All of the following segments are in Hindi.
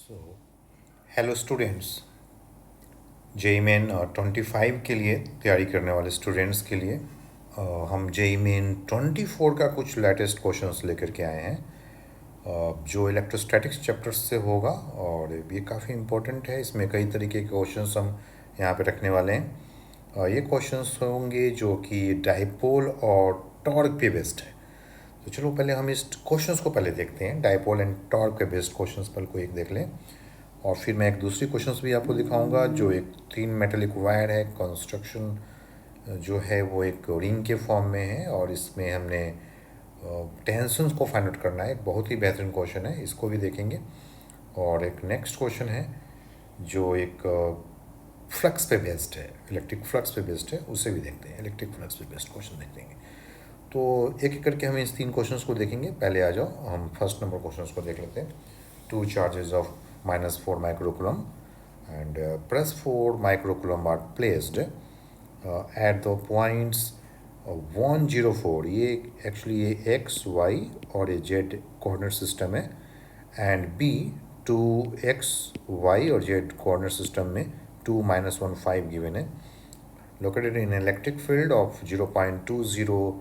सो हेलो स्टूडेंट्स, जेई मेन 25 के लिए तैयारी करने वाले स्टूडेंट्स के लिए हम जेई मेन 24 का कुछ लेटेस्ट क्वेश्चंस लेकर के आए हैं, जो इलेक्ट्रोस्टैटिक्स चैप्टर्स से होगा। और ये काफ़ी इम्पोर्टेंट है। इसमें कई तरीके के क्वेश्चंस हम यहाँ पे रखने वाले हैं। ये क्वेश्चंस होंगे जो कि डाइपोल और टॉर्क पे बेस्ड है। तो चलो पहले हम इस क्वेश्चंस को पहले देखते हैं। डाइपोल एंड टॉर्क पे बेस्ड क्वेश्चंस पहले को एक देख लें, और फिर मैं एक दूसरी क्वेश्चंस भी आपको दिखाऊंगा जो एक 3 मेटेलिक वायर है। कंस्ट्रक्शन जो है वो एक रिंग के फॉर्म में है, और इसमें हमने टेंशन्स को फाइंड आउट करना है। एक बहुत ही बेहतरीन क्वेश्चन है, इसको भी देखेंगे। और एक नेक्स्ट क्वेश्चन है जो एक फ्लक्स पे बेस्ड है, इलेक्ट्रिक फ्लक्स पे बेस्ड है, उसे भी देखते हैं। इलेक्ट्रिक फ्लक्स पे बेस्ड क्वेश्चन देखते हैं। तो एक एक करके हम इस 3 क्वेश्चंस को देखेंगे। पहले आ जाओ हम फर्स्ट नंबर क्वेश्चंस को देख लेते हैं। 2 charges of -4 microcoulomb and +4 microcoulomb are placed at the points 104। ये एक्चुअली ये एक्स वाई और ये जेड कोऑर्डिनेट सिस्टम है, एंड बी 2x y और जेड कोऑर्डिनेट सिस्टम में 2 -1 5 गिवन है। Located in electric field of 0.20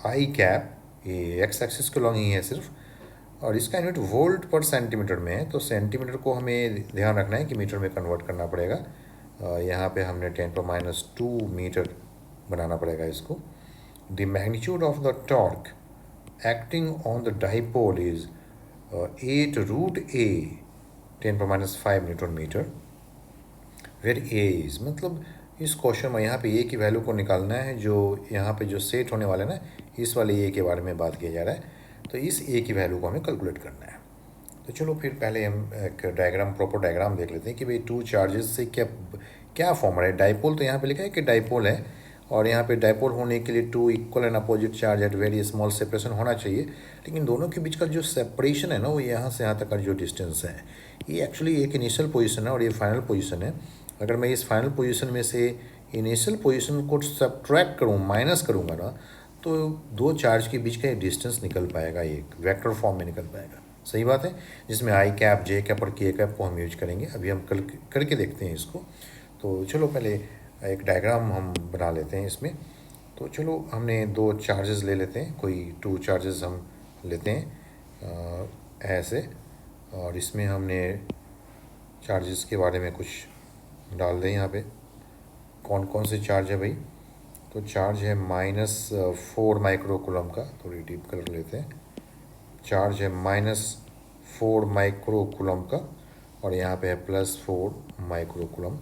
I cap. ये एक्स एक्सिस के लॉन्ग ही है सिर्फ, और इसका यूनिट वोल्ट पर सेंटीमीटर में है। तो सेंटीमीटर को हमें ध्यान रखना है कि मीटर में कन्वर्ट करना पड़ेगा। यहाँ पे हमने 10⁻² मीटर बनाना पड़ेगा इसको। The magnitude of the torque acting on the dipole is 8√A 10⁻5 newton metre, where A is, मतलब इस क्वेश्चन में यहाँ पे ए की वैल्यू को निकालना है। जो यहाँ पे जो सेट होने वाला है ना, इस वाले ए के बारे में बात किया जा रहा है। तो इस ए की वैल्यू को हमें कैलकुलेट करना है। तो चलो फिर पहले हम एक डायग्राम, प्रॉपर डायग्राम देख लेते हैं कि भाई 2 चार्जेस से क्या क्या फॉर्म है। डाइपोल तो यहाँ पे लिखा है कि डाइपोल है, और यहाँ पे डाइपोल होने के लिए 2 equal and opposite charge at very small separation होना चाहिए। लेकिन दोनों के बीच का जो सेपरेशन है ना, वो यहाँ से यहाँ तक का जो डिस्टेंस है, ये एक्चुअली एक इनिशियल पोजिशन है और ये फाइनल पोजिशन है। अगर मैं इस फाइनल पोजीशन में से इनिशियल पोजीशन को सब्ट्रैक्ट करूँ, माइनस करूँगा ना, तो 2 चार्ज के बीच का डिस्टेंस निकल पाएगा, एक वेक्टर फॉर्म में निकल पाएगा। सही बात है, जिसमें आई कैप, जे कैप और के कैप को हम यूज करेंगे। अभी हम कल करके देखते हैं इसको। तो चलो पहले एक डायग्राम हम बना लेते हैं इसमें। तो चलो हमने 2 चार्जेस ले लेते हैं, कोई 2 चार्जेस हम लेते हैं ऐसे, और इसमें हमने चार्जेस के बारे में कुछ डाल दें। यहाँ पे कौन कौन से चार्ज है भाई। तो चार्ज है -4 माइक्रोकुलम का, थोड़ी डीप कर लेते हैं। चार्ज है -4 माइक्रोकुलम का, और यहाँ पे है +4 माइक्रोकुलम।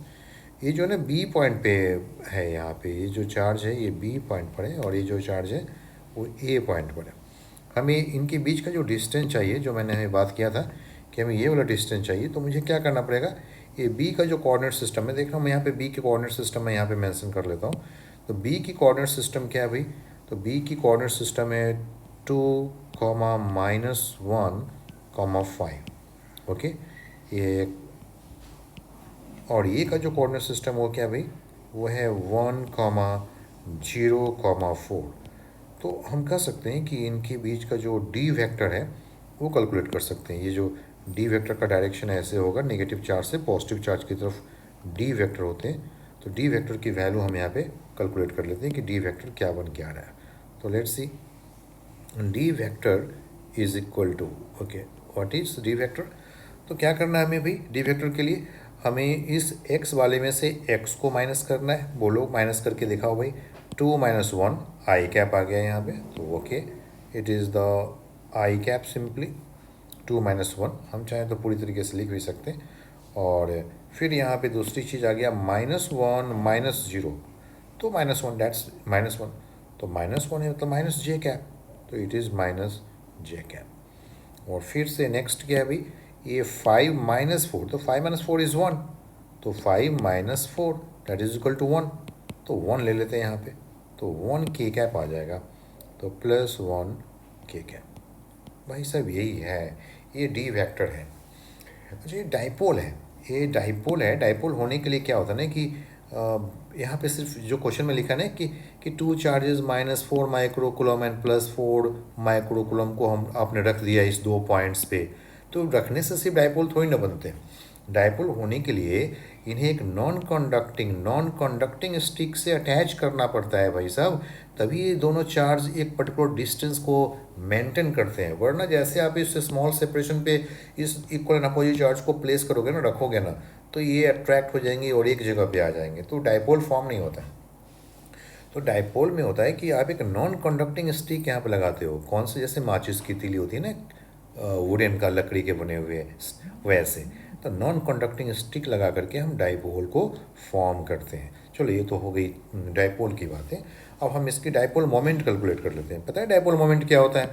ये जो है ना बी पॉइंट पे है। यहाँ पे ये जो चार्ज है ये बी पॉइंट पर है, और ये जो चार्ज है वो ए पॉइंट पर है। हमें इनके बीच का जो डिस्टेंस चाहिए, जो मैंने बात किया था कि हमें ये वाला डिस्टेंस चाहिए, तो मुझे क्या करना पड़ेगा। ये बी का जो कोऑर्डिनेट सिस्टम है, देख रहा हूँ मैं यहाँ पे बी के कोऑर्डिनेट सिस्टम मैं यहाँ पे मेंशन कर लेता हूँ। तो बी की कोऑर्डिनेट सिस्टम क्या है भाई। तो बी की कोऑर्डिनेट सिस्टम है 2, -1, 5। ओके, ये और ये का जो कोऑर्डिनेट सिस्टम वो क्या भाई, वो है 1, 0, 4। तो हम कह सकते हैं कि इनके बीच का जो डी वेक्टर है वो कैलकुलेट कर सकते हैं। ये जो डी वेक्टर का डायरेक्शन ऐसे होगा, नेगेटिव चार्ज से पॉजिटिव चार्ज की तरफ डी वेक्टर होते हैं। तो डी वेक्टर की वैल्यू हम यहाँ पे कैलकुलेट कर लेते हैं कि डी वेक्टर क्या बन के आ रहा है। तो let's see, D vector is equal to, okay, what is D vector. तो क्या करना है हमें भाई, डी वेक्टर के लिए हमें इस x वाले में से x को माइनस करना है। बोलो, माइनस करके दिखाओ भाई। 2 - 1 आई कैप आ गया यहाँ पे, तो okay, it is the I cap simply 2 - 1। हम चाहें तो पूरी तरीके से लिख भी सकते हैं। और फिर यहाँ पे दूसरी चीज़ आ गया -1 - 0, तो -1 डैट्स -1। तो -1 है मतलब -j कैप, तो इट इज़ -j कैप। और फिर से नेक्स्ट क्या है भाई, ये 5 - 4, तो 5 - 4 इज़ 1, तो 5 - 4 दैट इज इक्वल टू 1। तो 1 ले लेते हैं यहाँ पे, तो 1 k कैप आ जाएगा, तो +1 k कैप। भाई साहब यही है, ये डी वेक्टर है। अच्छा, ये डाइपोल है, ये डाइपोल है। डाइपोल होने के लिए क्या होता है ना कि यहाँ पे सिर्फ जो क्वेश्चन में लिखा है ना कि 2 चार्जेस -4 माइक्रोकुलम एंड +4 माइक्रोकुलम को हम आपने रख दिया इस 2 पॉइंट्स पे। तो रखने से सिर्फ डायपोल थोड़ी ना बनते हैं, डायपोल होने के लिए इन्हें एक नॉन कंडक्टिंग स्टिक से अटैच करना पड़ता है भाई साहब, तभी ये दोनों चार्ज एक पर्टिकुलर डिस्टेंस को मेंटेन करते हैं। वरना जैसे आप इस स्मॉल सेपरेशन पे इस इक्वल एंड अपोजिट चार्ज को प्लेस करोगे ना, रखोगे ना, तो ये अट्रैक्ट हो जाएंगे और एक जगह पे आ जाएंगे, तो डायपोल फॉर्म नहीं होता है। तो डायपोल में होता है कि आप एक नॉन कंडक्टिंग स्टिक यहाँ पे लगाते हो, कौन से, जैसे माचिस की तीली होती है ना, वुडन का, लकड़ी के बने हुए, वैसे। तो नॉन कंडक्टिंग स्टिक लगा करके हम डायपोल को फॉर्म करते हैं। चलो ये तो हो गई डायपोल की बातें। अब हम इसकी डायपोल मोमेंट कैलकुलेट कर लेते हैं। पता है डायपोल मोमेंट क्या होता है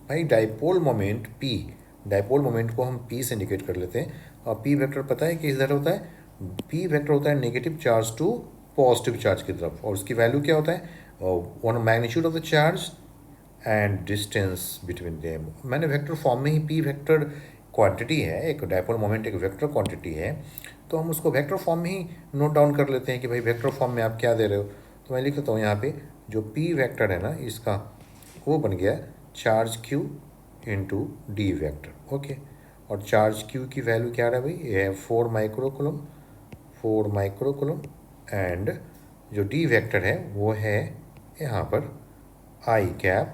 भाई? Dipole moment P, dipole moment को हम पी से इंडिकेट कर लेते हैं। और पी वेक्टर पता है कि इधर होता है, पी वेक्टर होता है negative charge to positive charge की तरफ, और उसकी वैल्यू क्या होता है? One magnitude of the charge and distance between them. मैंने वेक्टर फॉर्म में ही, पी वेक्टर क्वांटिटी है, एक डायपोल मोमेंट एक वेक्टर क्वांटिटी है, तो हम उसको वेक्टर फॉर्म में ही नोट डाउन कर लेते हैं कि भाई वेक्टर फॉर्म में आप क्या दे रहे हो। तो मैं लिख लेता हूँ यहाँ पे, जो पी वेक्टर है ना इसका, वो बन गया charge q into d vector. Okay, और चार्ज क्यू की वैल्यू क्या रहा है भाई? ये है 4 माइक्रोकुलम, 4 माइक्रोकुलम, एंड जो डी वेक्टर है वो है यहाँ पर i cap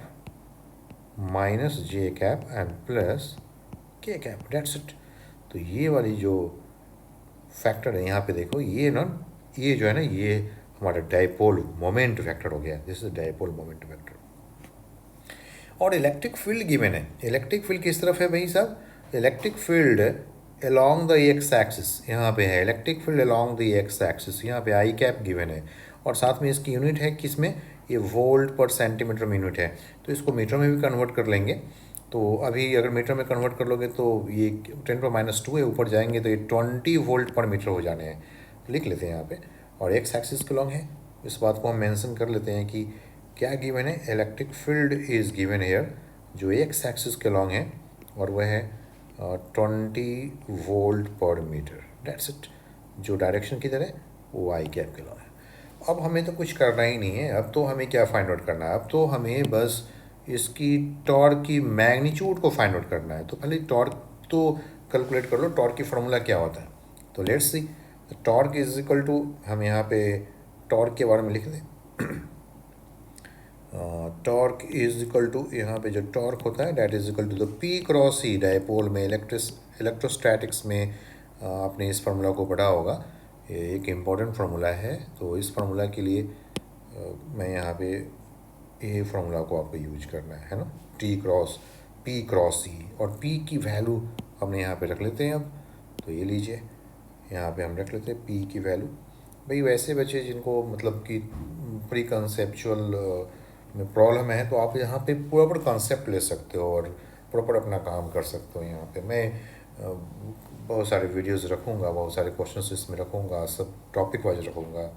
minus j cap and plus k cap, that's it. तो ये वाली जो फैक्टर है यहाँ पे देखो, ये ना, ये जो है ना, ये हमारा डायपोल मोमेंट वेक्टर हो गया। This is dipole moment vector. और इलेक्ट्रिक फील्ड गिवन है। इलेक्ट्रिक फील्ड किस तरफ है भाई साहब? Electric field along the x axis यहाँ पे है। Electric field along the x axis, यहाँ पे आई कैप गिवन है, और साथ में इसकी यूनिट है किस में? ये वोल्ट पर सेंटीमीटर में यूनिट है। तो इसको मीटर में भी कन्वर्ट कर लेंगे। तो अभी अगर मीटर में कन्वर्ट कर लोगे तो ये 10⁻² है, ऊपर जाएंगे तो ये 20 वोल्ट पर मीटर हो जाने हैं। लिख लेते हैं यहाँ पे। और एक्स एक्सिस के लॉन्ग है, इस बात को हम मेंशन कर लेते हैं कि क्या गिवन है? Electric field is given here, जो एक्स एक्सिस के लॉन्ग है, और वह है 20 वोल्ट पर मीटर, डेट्स इट। जो डायरेक्शन किधर है वो आई कैप के लॉन्ग है। अब हमें तो कुछ करना ही नहीं है, अब तो हमें क्या फाइंड आउट करना है? अब तो हमें बस इसकी टॉर्क की मैग्नीट्यूड को फाइंड आउट करना है। तो पहले टॉर्क तो कैलकुलेट कर लो, टॉर्क की फार्मूला क्या होता है। तो let's see, torque is equal to, हम यहाँ पे टॉर्क के बारे में लिख दें। टॉर्क इज इक्वल टू, यहाँ पे जो टॉर्क होता है that is equal to the P cross E. Dipole में, इलेक्ट्रोस्टैटिक्स में आपने इस फार्मूला को पढ़ा होगा, ये एक इम्पॉर्टेंट फार्मूला है। तो इस फार्मूला के लिए मैं यहाँ पे ये फार्मूला को आपको यूज करना है ना, पी क्रॉस ई, और पी की वैल्यू हमने यहाँ पे रख लेते हैं अब। तो ये लीजिए, यहाँ पे हम रख लेते हैं पी की वैल्यू। भाई वैसे बच्चे जिनको मतलब कि प्री कंसेप्चुअल में प्रॉब्लम है, तो आप यहाँ पे प्रॉपर कॉन्सेप्ट ले सकते हो और प्रॉपर अपना काम कर सकते हो। यहाँ पे मैं बहुत सारे वीडियोस रखूँगा, बहुत सारे क्वेश्चंस इसमें रखूँगा, सब टॉपिक वाइज रखूँगा।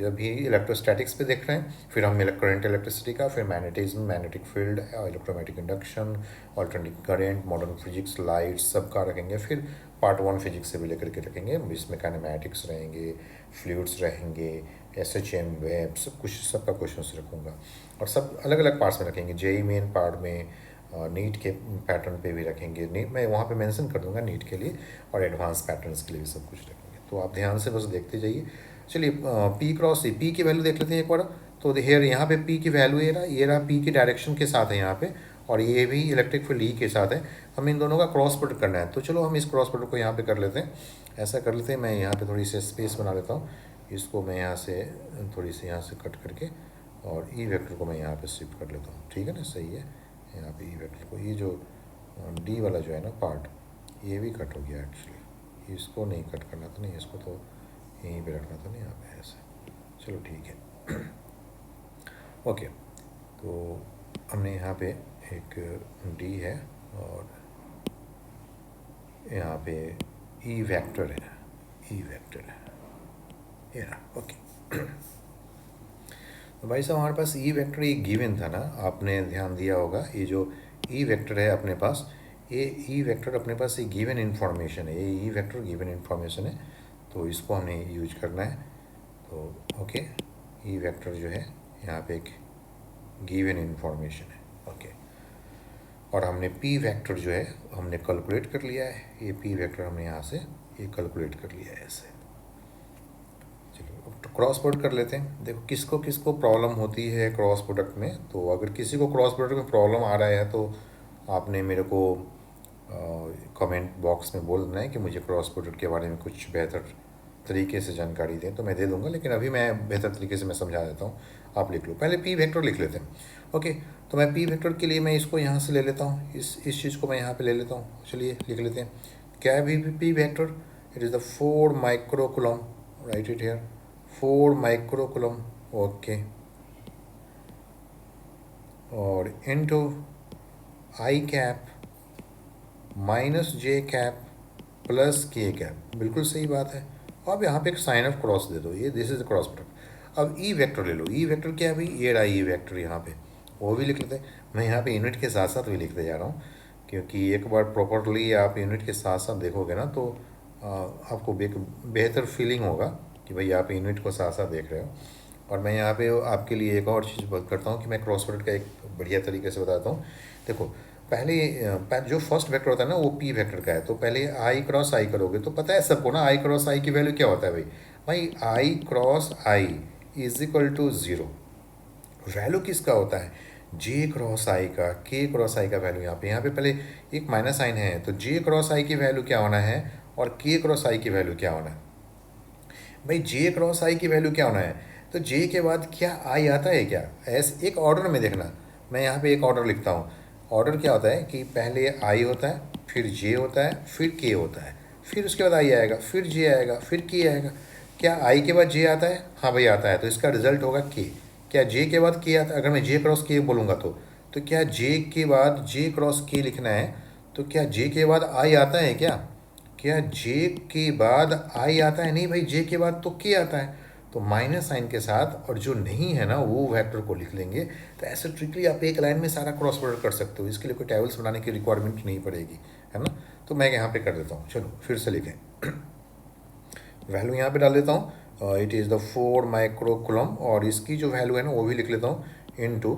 अभी इलेक्ट्रोस्टैटिक्स पे देख रहे हैं, फिर हम करंट इलेक्ट्रिसिटी का, फिर magnetism, magnetic field, electromagnetic induction, alternating current, modern physics, light, सब का रखेंगे। फिर पार्ट 1 फिजिक्स से भी लेकर के रखेंगे, इसमें काइनेमैटिक्स रहेंगे, फ्लूइड्स रहेंगे, SHM, वेब, सब कुछ, सबका क्वेश्चन रखूँगा। और सब अलग अलग पार्ट्स में रखेंगे। जेई मेन पार्ट में, नीट के पैटर्न पे भी रखेंगे, नीट मैं वहाँ पे मेंशन कर दूँगा नीट के लिए, और एडवांस पैटर्न्स के लिए भी सब कुछ रखेंगे। तो आप ध्यान से बस देखते जाइए। चलिए पी क्रॉस सी, पी की वैल्यू देख लेते हैं एक बार। तो हेयर यहाँ पे पी की वैल्यू ये रहा पी की डायरेक्शन के साथ है यहाँ पे, और ये भी इलेक्ट्रिक फील्ड ई के साथ है। हमें इन दोनों का क्रॉस प्रोडक्ट करना है, तो चलो हम इस क्रॉस प्रोडक्ट को यहाँ पे कर लेते हैं। ऐसा कर लेते हैं, मैं यहाँ पे थोड़ी सी स्पेस बना लेता हूँ, इसको मैं यहाँ से थोड़ी सी यहाँ से कट करके, और ई वेक्टर को मैं यहाँ पे शिफ्ट कर लेता हूँ। ठीक है ना, सही है। यहाँ पे ई वेक्टर को, ये जो डी वाला जो है ना पार्ट, ये भी कट हो गया एक्चुअली, इसको नहीं कट करना था, नहीं इसको तो यहीं पे रखना था, नहीं यहाँ पे ऐसे। चलो ठीक है। ओके, तो हमने यहाँ पे एक डी है, और यहाँ पे ई वेक्टर है, ये ना। ओके, तो भाई साहब हमारे पास ई वेक्टर ये गिवन था ना, आपने ध्यान दिया होगा। ये जो ई वेक्टर है अपने पास, ये ई वेक्टर अपने पास ये गिवन इन्फॉर्मेशन है, ये ई वेक्टर गिवन इन्फॉर्मेशन है, तो इसको हमें यूज करना है। तो ओके, ई वेक्टर जो है यहाँ पे एक गिवन इन्फॉर्मेशन है। ओके, और हमने पी वेक्टर जो है हमने कैलकुलेट कर लिया है। ये पी वेक्टर हमने यहाँ से ये कैलकुलेट कर लिया है ऐसे। चलो अब तो क्रॉस प्रोडक्ट कर लेते हैं। देखो किसको किसको प्रॉब्लम होती है क्रॉस प्रोडक्ट में। तो अगर किसी को क्रॉस प्रोडक्ट में प्रॉब्लम आ रहा है तो आपने मेरे को कमेंट बॉक्स में बोल देना है कि मुझे क्रॉस प्रोडक्ट के बारे में कुछ बेहतर तरीके से जानकारी दें, तो मैं दे दूंगा। लेकिन अभी मैं बेहतर तरीके से मैं समझा देता हूँ, आप लिख लो। पहले पी वेक्टर लिख लेते हैं। ओके, तो मैं पी वेक्टर के लिए मैं इसको यहाँ से ले लेता हूँ, इस चीज़ को मैं यहाँ पे ले लेता हूँ। चलिए लिख लेते हैं। क्या है p vector? It is the 4 micro coulomb, right it here, 4 micro coulomb. Okay, और into i cap minus j cap plus k cap. बिल्कुल सही बात है। अब यहाँ पे एक साइन ऑफ क्रॉस दे दो, ये दिस इज क्रॉस प्रोडक्ट। अब ई वेक्टर ले लो। ई वेक्टर क्या है भाई? ये रहा ई वेक्टर यहाँ पे, वो भी लिख लेते हैं। मैं यहाँ पे यूनिट के साथ साथ भी लिखते जा रहा हूँ, क्योंकि एक बार प्रॉपरली आप यूनिट के साथ साथ देखोगे ना तो आपको एक बेहतर फीलिंग होगा कि भाई आप यूनिट को साथ साथ देख रहे हो। और मैं यहाँ पे आपके लिए एक और चीज़ बात करता हूँ कि मैं क्रॉस प्रोडक्ट का एक बढ़िया तरीके से बताता हूँ। देखो पहले जो फर्स्ट वेक्टर होता है ना वो पी वेक्टर का है, तो पहले आई क्रॉस आई करोगे तो पता है सबको ना आई क्रॉस आई की वैल्यू क्या होता है भाई? भाई i cross I is equal to zero. Value किसका होता है? जे क्रॉस आई का, के क्रॉस आई का वैल्यू। यहाँ पे पहले एक माइनस साइन है, तो जे क्रॉस आई की वैल्यू क्या होना है और के क्रॉस आई की वैल्यू क्या होना है? भाई जे क्रॉस आई की वैल्यू क्या होना है? तो जे के बाद क्या आई आता है क्या? ऐसे एक ऑर्डर में देखना, मैं यहाँ पे एक ऑर्डर लिखता हूँ। ऑर्डर क्या होता है कि पहले आई होता है, फिर जे होता है, फिर के होता है, फिर उसके बाद आई आएगा, फिर जे आएगा, फिर के आएगा। क्या आई के बाद जे आता है? हाँ भाई आता है, तो इसका रिजल्ट होगा के। क्या जे के बाद के आता है? अगर मैं जे क्रॉस के बोलूँगा तो क्या जे के बाद जे क्रॉस के लिखना है? तो क्या जे के बाद आई आता है क्या? क्या जे के बाद आई आता है? नहीं भाई, जे के बाद तो के आता है। तो माइनस साइन के साथ, और जो नहीं है ना वो वेक्टर को लिख लेंगे। तो ऐसे ट्रिकली आप एक लाइन में सारा क्रॉस प्रोडक्ट कर सकते हो, इसके लिए कोई टेबल्स बनाने की रिक्वायरमेंट नहीं पड़ेगी, है ना। तो मैं यहाँ पे कर देता हूँ। चलो फिर से लिखें। वैल्यू यहाँ पे डाल देता हूँ, it is the 4 micro coulomb, और इसकी जो वैल्यू है ना वो भी लिख लेता हूँ इनटू,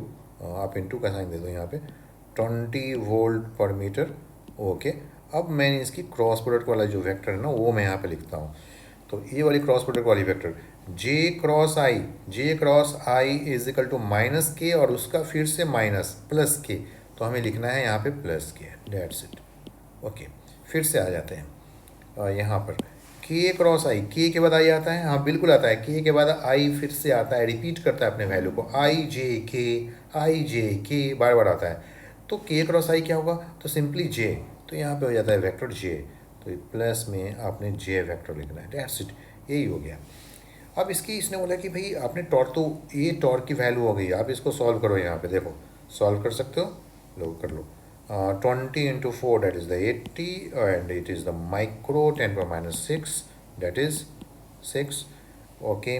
आप इनटू का साइन दे दो यहाँ पे, 20 वोल्ट पर मीटर। ओके, अब मैंने इसकी क्रॉस प्रोडक्ट वाला जो वेक्टर है ना वो मैं यहाँ पे लिखता हूँ। तो ये वाली क्रॉस प्रोडक्ट वाली vector J cross I is equal to minus K, और उसका फिर से माइनस प्लस के, तो हमें लिखना है यहाँ पे प्लस के, डेट्स इट। ओके, फिर से आ जाते हैं यहाँ पर। के क्रॉस आई, के के बाद आई आता है? हाँ बिल्कुल आता है। के बाद आई फिर से आता है, रिपीट करता है अपने वैल्यू को, आई जे के बार बार आता है। तो के क्रॉस आई क्या होगा? तो सिंपली जे, तो यहाँ पे हो जाता है वेक्टर जे, तो प्लस में आपने जे वेक्टर लिखना है, डेट्स इट, यही हो गया। अब इसकी इसने बोला कि भाई आपने टॉर्क, तो ये टॉर्क की वैल्यू हो गई, आप इसको सॉल्व करो। यहाँ पे देखो, सॉल्व कर सकते हो, लो कर लो। 20 × 4 that is the 80, and it is the micro 10⁻⁶, that is 6। Okay,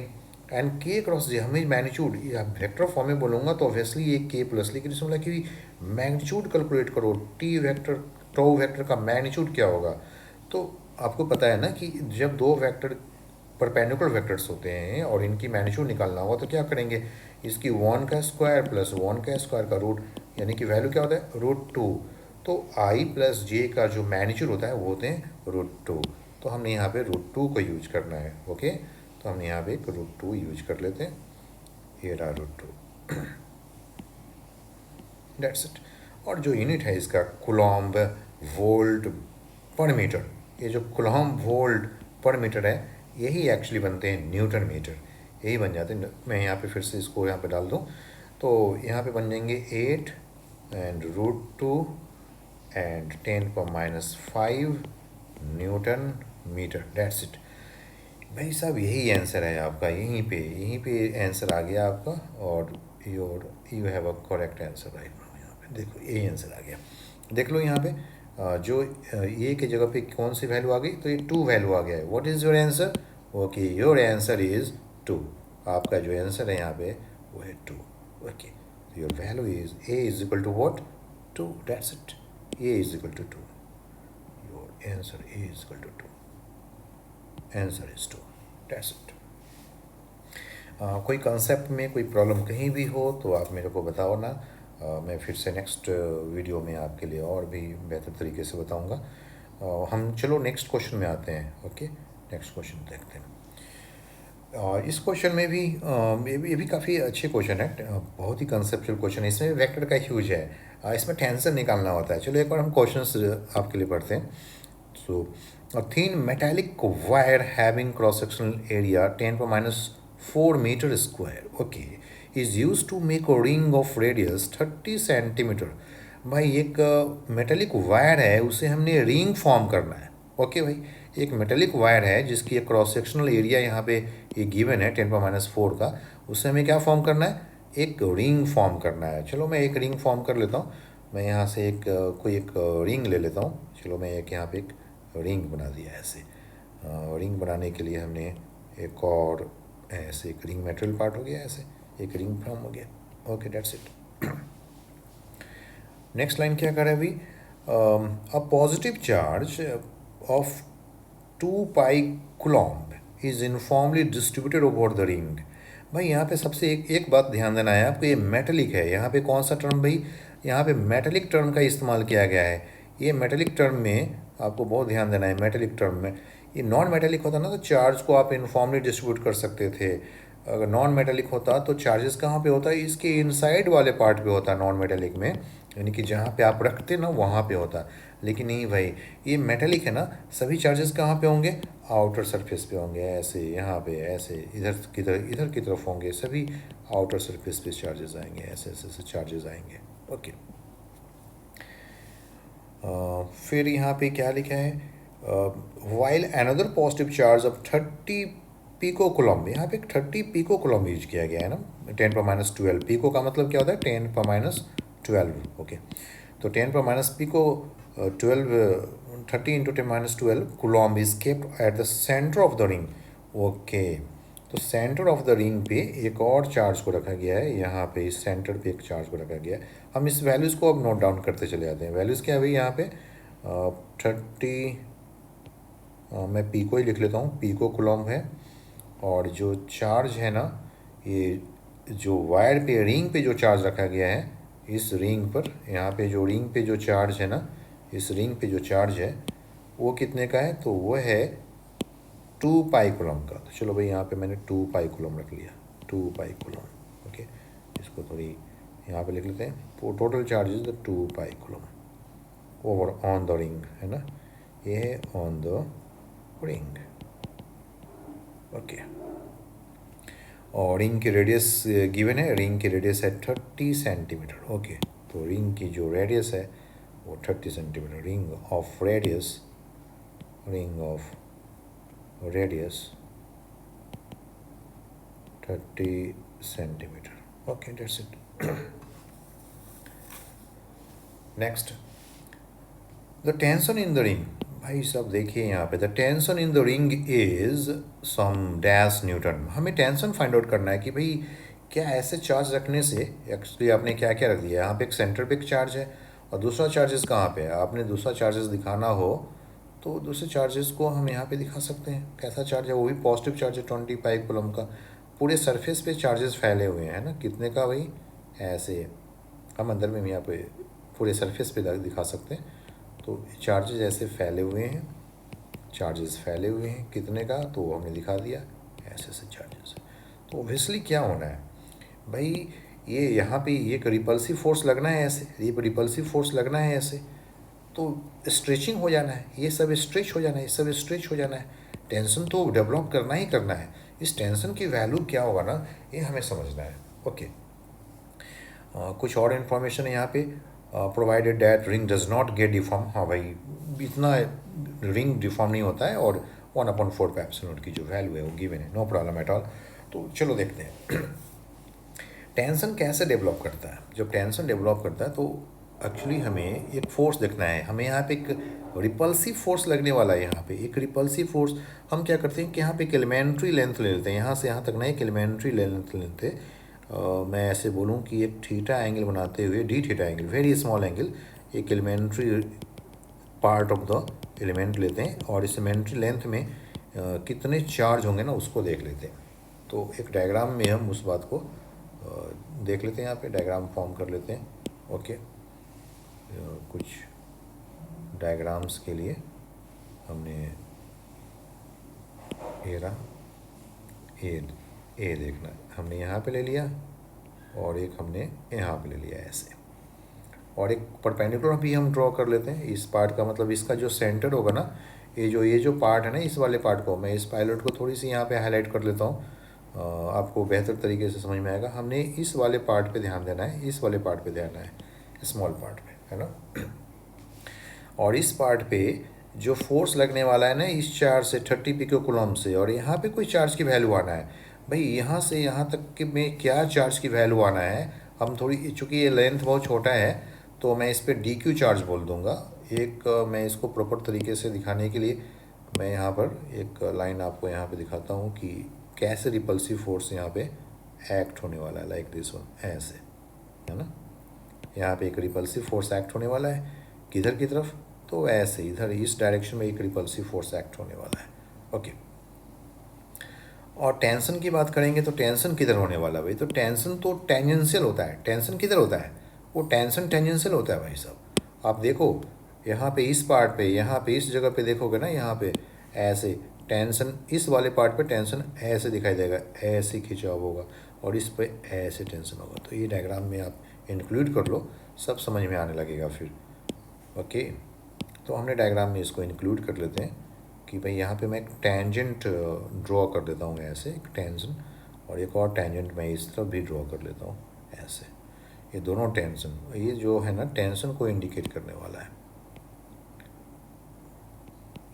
and के क्रॉस जे, हमें मैग्नीट्यूड या वेक्टर फॉर्म में बोलूँगा तो ऑब्वियसली ये के प्लस, लेकिन इसमें बोला कि मैग्नीट्यूड कैलकुलेट करो, टी वेक्टर टो वेक्टर का मैग्नीट्यूड क्या होगा। तो आपको पता है ना कि जब दो वेक्टर परपेंडिकुलर वेक्टर्स होते हैं और इनकी मैग्नीट्यूड निकालना होगा तो क्या करेंगे, इसकी 1 का स्क्वायर प्लस 1 का स्क्वायर का रूट, यानी कि वैल्यू क्या होता है, √2। तो आई प्लस जे का जो मैग्नीट्यूड होता है वो होते हैं √2। तो हमने यहाँ पे √2 को यूज करना है। ओके, तो हमने यहाँ पे एक √2 यूज कर लेते हैं, ये रहा √2, डेट्स इट। और जो यूनिट है इसका कूलम्ब वोल्ट पर मीटर, ये जो कूलम्ब वोल्ट पर मीटर है यही एक्चुअली बनते हैं न्यूटन मीटर, यही बन जाते हैं। मैं यहाँ पे फिर से इसको यहाँ पे डाल दूँ तो यहाँ पे बन जाएंगे 8 and √2 and 10⁻⁵ newton metre, that's it. भाई साहब यही आंसर है आपका, यहीं पे आंसर आ गया आपका, और you have a correct answer right now. यहाँ पे देखो यही आंसर आ गया, देख लो यहाँ पे जो ए की जगह पे कौन सी वैल्यू आ गई, तो ये 2 वैल्यू आ गया है। What is your answer? Okay, your answer is 2। आपका जो आंसर है यहाँ पे वो है 2। Okay, your value is A is equal to what, 2, that's it. A is equal to 2, your answer A is equal to 2, answer is 2, that's it. कोई कंसेप्ट में कोई प्रॉब्लम कहीं भी हो तो आप मेरे को बताओ ना, मैं फिर से नेक्स्ट वीडियो में आपके लिए और भी बेहतर तरीके से बताऊंगा। हम चलो नेक्स्ट क्वेश्चन में आते हैं। ओके, नेक्स्ट क्वेश्चन देखते हैं। इस क्वेश्चन में भी ये भी काफ़ी अच्छे क्वेश्चन है। बहुत ही कंसेप्चुअल क्वेश्चन है। इसमें वेक्टर का यूज है। इसमें टेंशन निकालना होता है। चलो एक बार हम क्वेश्चंस आपके लिए पढ़ते हैं। So, a thin metallic wire having cross-sectional area 10 per minus 4 meter square, okay, is used to make a ring of radius 30 centimetre. भाई एक मेटेलिक वायर है, उसे हमने रिंग फॉर्म करना है। ओके भाई, एक मेटेलिक वायर है जिसकी एक क्रॉस सेक्शनल एरिया यहाँ पे ये गिवन है 10 पर माइनस 4 का। उससे हमें क्या फॉर्म करना है? एक रिंग फॉर्म करना है। चलो मैं एक रिंग फॉर्म कर लेता हूँ। मैं यहाँ से कोई एक रिंग ले लेता हूँ। चलो मैं एक यहाँ पे एक रिंग बना दिया ऐसे। रिंग बनाने के लिए हमने एक और ऐसे एक रिंग मेटेरियल पार्ट हो गया, ऐसे एक रिंग फॉर्म हो गया। Okay, that's it. Next line क्या कर रहा है अभी? A positive charge of 2 pi coulomb is uniformly distributed over the ring. भाई यहाँ पे सबसे एक बात ध्यान देना है आपको, ये मेटेलिक है। यहाँ पे कौन सा टर्म भाई? यहाँ पे मेटेलिक टर्म का इस्तेमाल किया गया है। ये मेटेलिक टर्म में आपको बहुत ध्यान देना है। मेटेलिक टर्म में, ये नॉन मेटेलिक होता ना तो चार्ज को आप यूनिफॉर्मली डिस्ट्रीब्यूट कर सकते थे। अगर नॉन मेटेलिक होता तो चार्जेस कहाँ पे होता है? इसके इनसाइड वाले पार्ट पे होता है नॉन मेटेलिक में, यानी कि जहाँ पे आप रखते ना वहाँ पे होता। लेकिन नहीं भाई, ये मेटेलिक है ना, सभी चार्जेस कहाँ पे होंगे? आउटर सरफेस पे होंगे, ऐसे यहाँ पे, ऐसे इधर की तरफ होंगे। सभी आउटर सरफेस पे चार्जेस आएंगे, ऐसे ऐसे ऐसे चार्जेस आएंगे। ओके, फिर यहाँ पे क्या लिखा है? While another positive charge of 30 pico coulomb. यहाँ पे 30 पिको कूलम्ब यूज किया गया है ना। 10 पर माइनस 12, पिको का मतलब क्या होता है? 10 पर माइनस 12। ओके, तो 10 पर minus pico 12 30 into 10 minus 12 coulomb is kept at the centre of the ring. Okay, तो सेंटर ऑफ द रिंग पे एक और चार्ज को रखा गया है। यहाँ पे इस सेंटर पे एक चार्ज को रखा गया है। हम इस वैल्यूज़ को अब नोट डाउन करते चले जाते हैं। वैल्यूज़ क्या है भाई? यहाँ पे 30, मैं पी को ही लिख लेता हूँ, पिको कूलम्ब है। और जो चार्ज है ना, ये जो वायर पे रिंग पे जो चार्ज रखा गया है, इस रिंग पर, यहाँ पे जो रिंग पे जो चार्ज है ना, इस रिंग पे जो चार्ज है वो कितने का है? तो वो है 2 पाई कूलम्ब का। तो चलो भाई यहाँ पे मैंने 2 पाई कूलम्ब रख लिया, 2 पाई कूलम्ब। ओके, इसको थोड़ी यहाँ पे लिख लेते हैं। Total charge is the 2 pi coulomb over on the ring, है ना, ये है ऑन द रिंग। ओके, और रिंग की रेडियस गिवन है। रिंग की रेडियस है 30 सेंटीमीटर। ओके, तो रिंग की जो रेडियस है वो 30 centimetre. Ring of radius 30 centimetre. Okay, that's it. Next, the tension in the ring. भाई सब देखिए यहाँ पे, the tension in the ring is some dash newton. हमें टेंशन फाइंड आउट करना है कि भाई क्या ऐसे चार्ज रखने से, एक्चुअली आपने क्या क्या रख दिया यहाँ पे? एक सेंटर पे एक चार्ज है और दूसरा चार्जेस कहाँ पे है? आपने दूसरा चार्जेस दिखाना हो तो दूसरे चार्जेस को हम यहाँ पे दिखा सकते हैं। कैसा चार्ज है? वो भी पॉजिटिव चार्ज है 20 पाई कूलम्ब का। पूरे सरफेस पे चार्जेस फैले हुए हैं ना, कितने का भाई? ऐसे हम अंदर में भी यहाँ पे पूरे सरफेस पे दिखा सकते हैं। तो चार्जेस ऐसे फैले हुए हैं, चार्जेस फैले हुए हैं, कितने का? तो हमने दिखा दिया, ऐसे ऐसे चार्जेस। तो ओब्वियसली क्या होना है भाई? ये यहाँ पे ये रिपल्सिव फोर्स लगना है ऐसे, ये रिपल्सिव फोर्स लगना है ऐसे, तो स्ट्रेचिंग हो जाना है, ये सब स्ट्रेच हो जाना है, ये सब स्ट्रेच हो जाना है। टेंशन तो डेवलप करना ही करना है। इस टेंशन की वैल्यू क्या होगा ना, ये हमें समझना है। ओके, कुछ और इन्फॉर्मेशन है यहाँ पे। Provided that ring does not gate deform. हाँ भाई, इतना रिंग डिफॉर्म नहीं होता है, और 1/4 की जो वैल्यू है वो गिवन है, नो प्रॉब्लम एट ऑल। तो चलो देखते हैं टेंशन कैसे डेवलप करता है। जब टेंशन डेवलप करता है तो एक्चुअली हमें एक फोर्स देखना है। हमें यहाँ पे एक रिपल्सिव फोर्स लगने वाला है। यहाँ पे एक रिपल्सिव फोर्स, हम क्या करते हैं कि यहाँ पे एक एलिमेंट्री लेंथ ले लेते हैं। यहाँ से यहाँ तक ना एक एलिमेंट्री लेंथ लेते हैं। मैं ऐसे बोलूँ कि एक थीटा एंगल बनाते हुए, d theta angle, very small angle, एक elementary part of the element लेते हैं और इस एलिमेंट्री लेंथ में कितने चार्ज होंगे ना उसको देख लेते हैं। तो एक डायग्राम में हम उस बात को देख लेते हैं। यहाँ पे डायग्राम फॉर्म कर लेते हैं। ओके, कुछ डायग्राम्स के लिए हमने ए रहा, ए देखना हमने यहाँ पे ले लिया और एक हमने यहाँ पे ले लिया ऐसे, और एक परपेंडिकुलर भी हम ड्रॉ कर लेते हैं इस पार्ट का, मतलब इसका जो सेंटर होगा ना, ये जो पार्ट है ना, इस वाले पार्ट को मैं इस पायलट को थोड़ी सी यहाँ पे हाईलाइट कर लेता हूँ, आपको बेहतर तरीके से समझ में आएगा। हमने इस वाले पार्ट पे ध्यान देना है, इस वाले पार्ट पे ध्यान देना है, स्मॉल पार्ट पे, है ना। और इस पार्ट पे जो फोर्स लगने वाला है ना, इस चार्ज से 30 पिको कूलम्ब से, और यहाँ पे कोई चार्ज की वैल्यू आना है भाई, यहाँ से यहाँ तक के में क्या चार्ज की वैल्यू आना है। हम थोड़ी, चूँकि ये लेंथ बहुत छोटा है तो मैं इस पर डी क्यू चार्ज बोल दूँगा। एक मैं इसको प्रॉपर तरीके से दिखाने के लिए मैं यहाँ पर एक लाइन आपको यहाँ पे दिखाता हूँ कि कैसे रिपल्सिव फोर्स यहाँ पे एक्ट होने वाला है, लाइक दिस वन, ऐसे, है ना। यहाँ पे एक रिपल्सिव फोर्स एक्ट होने वाला है, किधर की तरफ, तो ऐसे इधर इस डायरेक्शन में एक रिपल्सिव फोर्स एक्ट होने वाला है। ओके, और टेंशन की बात करेंगे तो टेंशन किधर होने वाला है भाई, तो टेंशन तो टेंजेंशियल होता है। टेंशन किधर होता है, वो टेंशन टेंजेंशियल होता है भाई साहब। आप देखो यहाँ पे इस पार्ट पे, यहाँ पे इस जगह पे देखोगे ना, यहाँ पे ऐसे टेंशन, इस वाले पार्ट पे टेंशन ऐसे दिखाई देगा, ऐसे खिंचाव होगा, और इस पे ऐसे टेंशन होगा। तो ये डायग्राम में आप इंक्लूड कर लो, सब समझ में आने लगेगा फिर। ओके, तो हमने डायग्राम में इसको इंक्लूड कर लेते हैं कि भाई यहाँ पे मैं एक टेंजेंट ड्रॉ कर देता हूँ ऐसे, एक टेंशन, और एक और टेंजेंट मैं इस तरफ भी ड्रॉ कर लेता हूँ ऐसे। ये दोनों टेंशन, ये जो है ना टेंशन को इंडिकेट करने वाला है,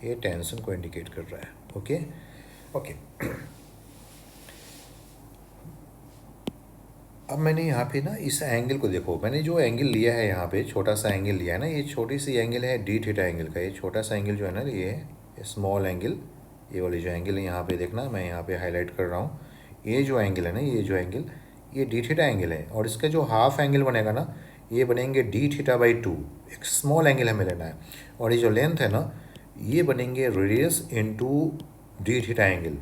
ये टेंशन को इंडिकेट कर रहा है। ओके ओके, अब मैंने यहाँ पे ना इस एंगल को देखो, मैंने जो एंगल लिया है यहाँ पे, छोटा सा एंगल लिया है ना, ये छोटी सी एंगल है डी थीटा एंगल का। ये छोटा सा एंगल जो है ना, ये स्मॉल एंगल, ये वाली जो एंगल है यहाँ पे देखना, मैं यहाँ पे हाईलाइट कर रहा हूँ। ये जो एंगल है ना, ये जो एंगल, ये डी थीटा एंगल है, और इसका जो हाफ एंगल बनेगा ना, ये बनेंगे डी थीटा बाई 2। एक स्मॉल एंगल हमें लेना है, और ये जो लेंथ है ना, ये बनेंगे radius into D theta angle.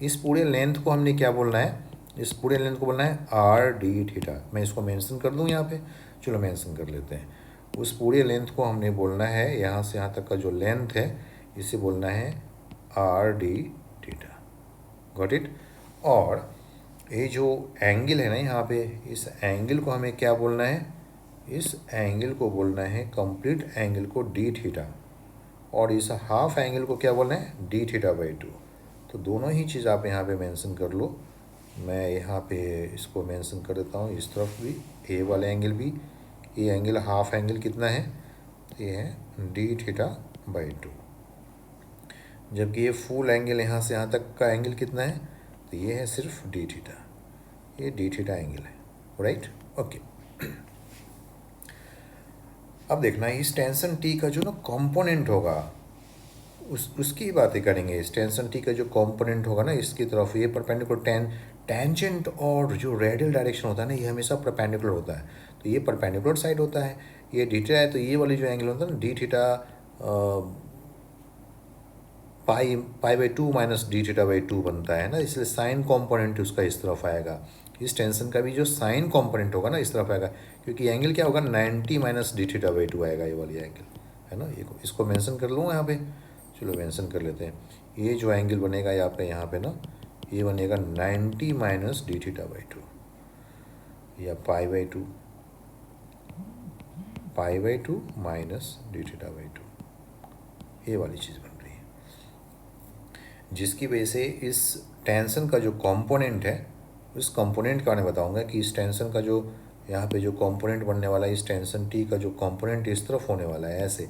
इस पूरे लेंथ को हमने क्या बोलना है, इस पूरे लेंथ को बोलना है आर डी थीटा। मैं इसको मेंशन कर दूं यहाँ पे, चलो मेंशन कर लेते हैं। उस पूरे लेंथ को हमने बोलना है, यहाँ से यहाँ तक का जो लेंथ है, इसे बोलना है R D theta. Got it. और ये जो एंगल है ना यहाँ पे, इस एंगल को हमें क्या बोलना है, इस एंगल को बोलना है कंप्लीट एंगल को डी थीटा, और इस हाफ एंगल को क्या बोलना है, डी थीटा बाई 2। तो दोनों ही चीज़ आप यहाँ पे मेंशन कर लो। मैं यहाँ पे इसको मेंशन कर देता हूँ, इस तरफ भी ए वाला एंगल भी, ये एंगल हाफ एंगल कितना है, ये है डी थीटा बाई 2, जबकि ये फुल एंगल यहाँ से यहाँ तक का एंगल कितना है, तो ये है सिर्फ डी थीटा, ये डी थीटा एंगल है, राइट। ओके, अब देखना इस टेंशन टी का जो ना कंपोनेंट होगा, उसकी बातें करेंगे। इस टेंशन टी का जो कंपोनेंट होगा ना, इसकी तरफ ये परपेंडिकुलर टेंजेंट, और जो रेडियल डायरेक्शन होता है ना, ये हमेशा परपेंडिकुलर होता है, तो ये परपेंडिकुलर साइड होता है। ये डी थीटा है, तो ये वाली जो एंगल होता है ना, D theta pi by 2 minus D theta by 2 बनता है ना, इसलिए साइन कंपोनेंट उसका इस तरफ आएगा। इस टेंशन का भी जो साइन कंपोनेंट होगा ना, इस तरफ आएगा, क्योंकि एंगल क्या होगा, 90 माइनस डी थीटा बाई 2 आएगा, ये वाली एंगल, है ना। ये इसको मेंशन कर लूँगा यहाँ पे, चलो मेंशन कर लेते हैं। ये जो एंगल बनेगा यहाँ पे ना, ये बनेगा 90 माइनस डी थीटा बाई 2, या pi by 2 minus D theta by 2, ये वाली चीज़ बन रही है, जिसकी वजह से इस टेंशन का जो कंपोनेंट है, उस कंपोनेंट के बारे में बताऊंगा कि इस टेंशन का जो यहाँ पे जो कंपोनेंट बनने वाला है, इस टेंशन टी का जो कंपोनेंट इस तरफ होने वाला है ऐसे,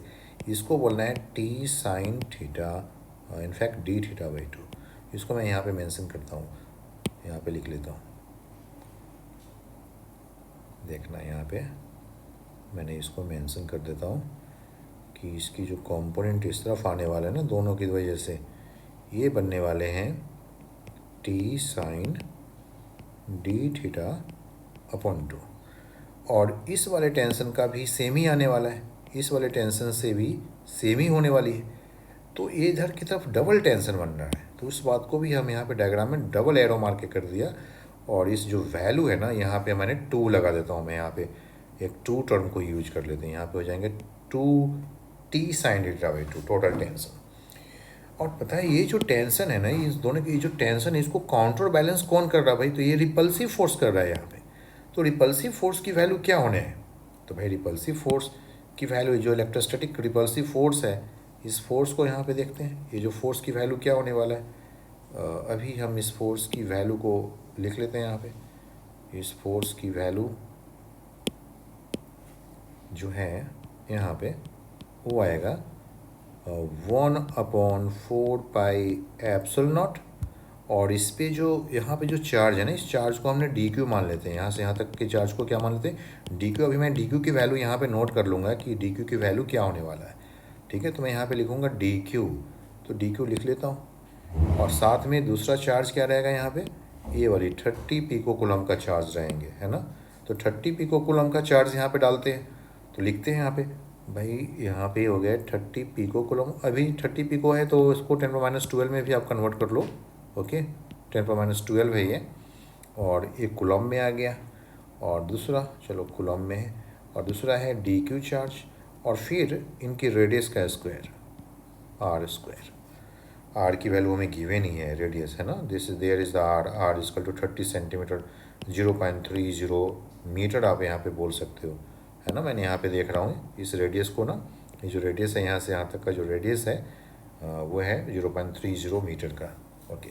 इसको बोलना है T sine theta, in fact D theta by 2। इसको मैं यहाँ पे मेंशन करता हूँ, यहाँ पे लिख लेता हूँ, देखना यहाँ पे मैंने इसको मेंशन कर देता हूँ कि इसकी जो कंपोनेंट इस तरफ आने वाला है ना, दोनों की वजह से ये बनने वाले हैं T sine D theta upon 2, और इस वाले टेंशन का भी सेम ही आने वाला है, इस वाले टेंशन से भी सेम ही होने वाली है, तो ये इधर की तरफ डबल टेंशन बन रहा है। तो उस बात को भी हम यहाँ पे डायग्राम में डबल एरो मार के कर दिया, और इस जो वैल्यू है ना, यहाँ पे मैंने 2 लगा देता हूँ मैं यहाँ पे, एक टू टर्म को यूज कर लेते हैं, यहाँ पे हो जाएंगे 2t sine theta by 2 total tension. और पता है ये जो टेंशन है ना, इस दोनों की जो टेंशन है इसको काउंटर बैलेंस कौन कर रहा है भाई, तो ये रिपल्सिव फोर्स कर रहा है यहाँ पे। तो रिपल्सिव फोर्स की वैल्यू क्या होने है, तो भाई रिपल्सिव फोर्स की वैल्यू जो इलेक्ट्रोस्टैटिक रिपल्सिव फोर्स है, इस फोर्स को यहाँ पे देखते हैं, ये जो फोर्स की वैल्यू क्या होने वाला है। अभी हम इस फोर्स की वैल्यू को लिख लेते हैं यहाँ पे। इस फोर्स की वैल्यू जो है यहाँ पे वो आएगा 1/4πε0। और इस पे जो यहाँ पे जो चार्ज है ना, इस चार्ज को हमने डी क्यू मान लेते हैं। यहाँ से यहाँ तक के चार्ज को क्या मान लेते हैं, डी क्यू। अभी मैं डी क्यू की वैल्यू यहाँ पे नोट कर लूँगा कि डी क्यू की वैल्यू क्या होने वाला है, ठीक है। तो मैं यहाँ पे लिखूँगा डी क्यू, तो डी क्यू लिख लेता हूँ। और साथ में दूसरा चार्ज क्या रहेगा यहाँ पे, ये वाली 30 पिको कूलम का चार्ज रहेंगे, है ना। तो 30 पिको कूलम का चार्ज यहाँ पे डालते हैं, तो लिखते हैं यहाँ पे भाई, यहाँ पे हो गया 30 पिको कूलम। अभी 30 पिको है तो इसको 10⁻12 में भी आप कन्वर्ट कर लो, ओके। 10⁻12 है ये, और एक कूलम में आ गया। और दूसरा चलो कूलम में है, और दूसरा है डी क्यू चार्ज, और फिर इनकी रेडियस का स्क्वायर आर स्क्वायर। आर की वैल्यू हमें गिवन ही है, रेडियस है ना, this is there is the R is equal to 30 centimetre, 0.30 metre आप यहाँ पे बोल सकते हो, है ना। मैंने यहाँ पे देख रहा हूँ इस रेडियस को ना, ये जो रेडियस है यहाँ से यहाँ तक का जो रेडियस है वो है 0.30 मीटर का, ओके।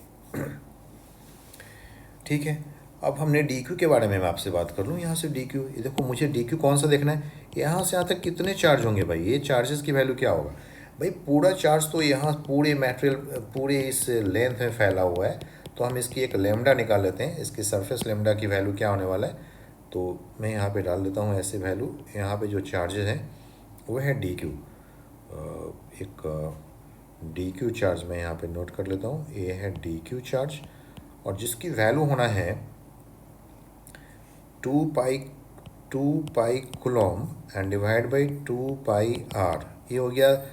ठीक है, अब हमने डी क्यू के बारे में मैं आपसे बात कर लूँ। यहाँ से डी क्यू, ये देखो मुझे डी क्यू कौन सा देखना है, यहाँ से यहाँ तक कितने चार्ज होंगे भाई, ये चार्जेस की वैल्यू क्या होगा भाई। पूरा चार्ज तो यहाँ पूरे मटेरियल पूरे इस लेंथ में फैला हुआ है, तो हम इसकी एक लेमडा निकाल लेते हैं, इसकी सरफेस लेमडा की वैल्यू क्या होने वाला है। तो मैं यहाँ पे डाल देता हूँ ऐसे वैल्यू, यहाँ पे जो चार्जेस हैं वो है डी क्यू। एक डी क्यू चार्ज मैं यहाँ पे नोट कर लेता हूँ, ये है डी क्यू चार्ज, और जिसकी वैल्यू होना है 2 pi coulomb and divide by 2 pi r. ये हो गया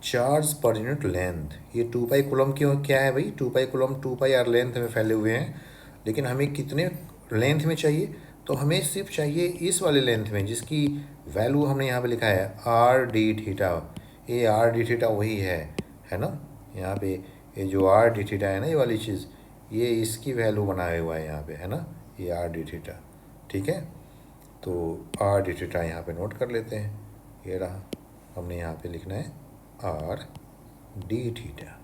चार्ज पर यूनिट लेंथ। ये 2 पाई कूलम क्यों क्या है भाई, 2 pi coulomb 2 pi are length में फैले हुए हैं, लेकिन हमें कितने लेंथ में चाहिए, तो हमें सिर्फ चाहिए इस वाले लेंथ में, जिसकी वैल्यू हमने यहाँ पे लिखा है आर डी थीटा। ये आर डी थीटा वही है ना। यहाँ पे ये जो आर डी थीटा है ना, ये वाली चीज़, ये इसकी वैल्यू बनाया हुआ है यहाँ पे, है ना, ये आर डी थीटा, ठीक है। तो आर डी थीटा यहाँ पे नोट कर लेते हैं, ये रहा, हमने यहाँ पे लिखना है आर डी थीटा।